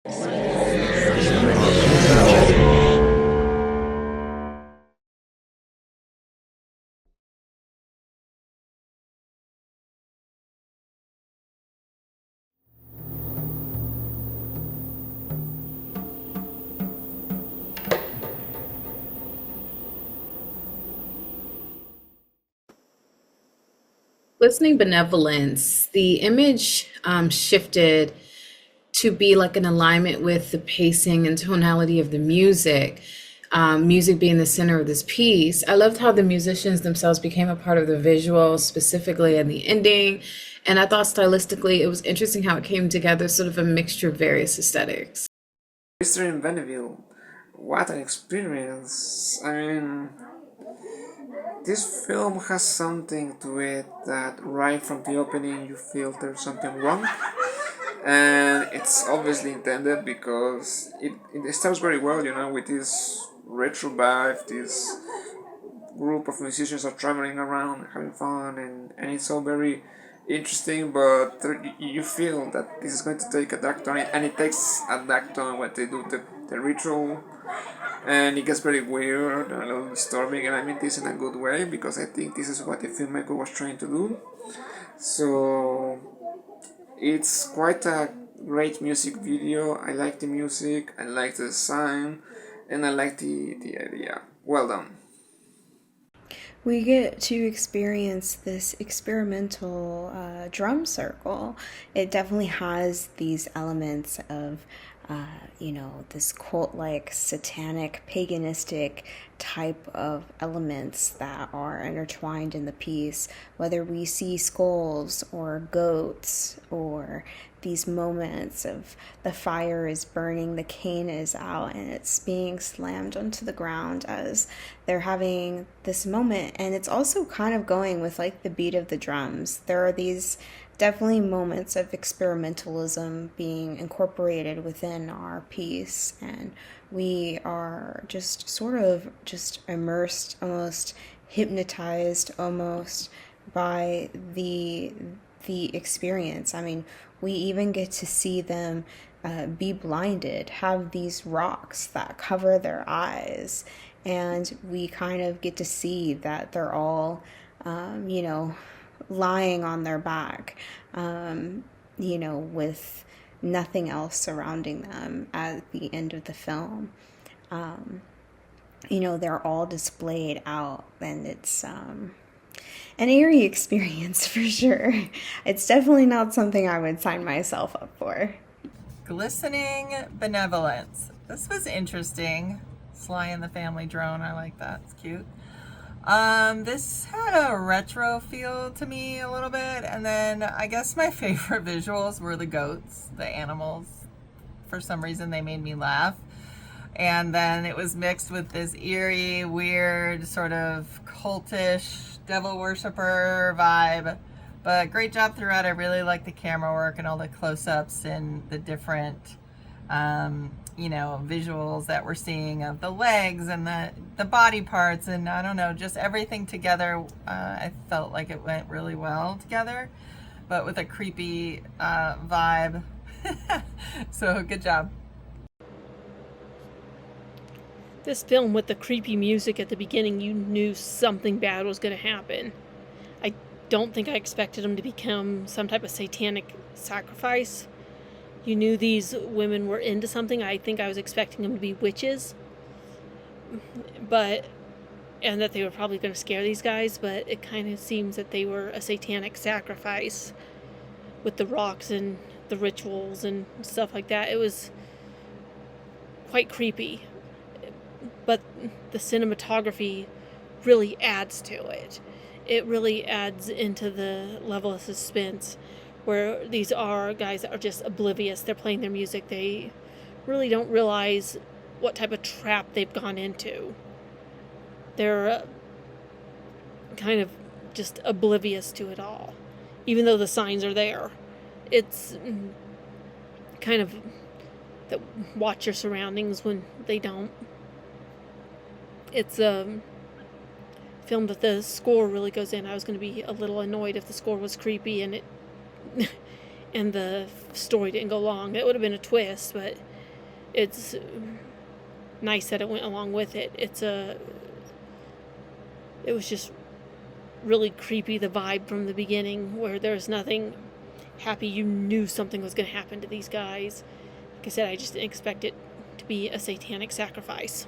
Glistening Benevolence, the image shifted to be like an alignment with the pacing and tonality of the music, music being the center of this piece. I loved how the musicians themselves became a part of the visual, specifically in the ending. And I thought stylistically it was interesting how it came together, sort of a mixture of various aesthetics. Glistening Benevolence, what an experience! I mean, this film has something to it that right from the opening you feel there's something wrong, and it's obviously intended because it starts very well, with this retro vibe. This group of musicians are traveling around having fun, and it's all very interesting, but you feel that this is going to take a dark turn, and it takes a dark turn when they do the ritual, and it gets very weird and a little disturbing, and I mean this in a good way because I think this is what the filmmaker was trying to do. So it's quite a great music video. I like the music, I like the design, and I like the idea. Well done. We get to experience this experimental drum circle. It definitely has these elements of, this cult like, satanic, paganistic type of elements that are intertwined in the piece, whether we see skulls or goats or these moments of the fire is burning, the cane is out, and it's being slammed onto the ground as they're having this moment. And it's also kind of going with like the beat of the drums. There are these definitely moments of experimentalism being incorporated within our piece, and we are just sort of just immersed, almost hypnotized almost by the experience. I mean, we even get to see them be blinded, have these rocks that cover their eyes, and we kind of get to see that they're all, lying on their back, with nothing else surrounding them at the end of the film. They're all displayed out, and it's an eerie experience for sure. It's definitely not something I would sign myself up for. Glistening Benevolence. This was interesting. Sly and the Family Drone. I like that. It's cute. This had a retro feel to me a little bit, and then I guess my favorite visuals were the goats, the animals. For some reason, they made me laugh. And then it was mixed with this eerie, weird, sort of cultish, devil worshiper vibe. But great job throughout. I really like the camera work and all the close-ups and the different, visuals that we're seeing of the legs and the body parts, and I don't know, just everything together. I felt like it went really well together, but with a creepy vibe. So good job. This film with the creepy music at the beginning, you knew something bad was going to happen. I don't think I expected them to become some type of satanic sacrifice. You knew these women were into something. I think I was expecting them to be witches, and that they were probably going to scare these guys, but it kind of seems that they were a satanic sacrifice with the rocks and the rituals and stuff like that. It was quite creepy, but the cinematography really adds to it. It really adds into the level of suspense, where these are guys that are just oblivious. They're playing their music. They really don't realize what type of trap they've gone into. They're kind of just oblivious to it all, even though the signs are there. It's kind of that watch your surroundings when they don't. It's a film that the score really goes in. I was going to be a little annoyed if the score was creepy and it and the story didn't go long. It would have been a twist, but it's nice that it went along with it. It was just really creepy, the vibe from the beginning, where there's nothing happy. You knew something was going to happen to these guys. Like I said, I just didn't expect it to be a satanic sacrifice.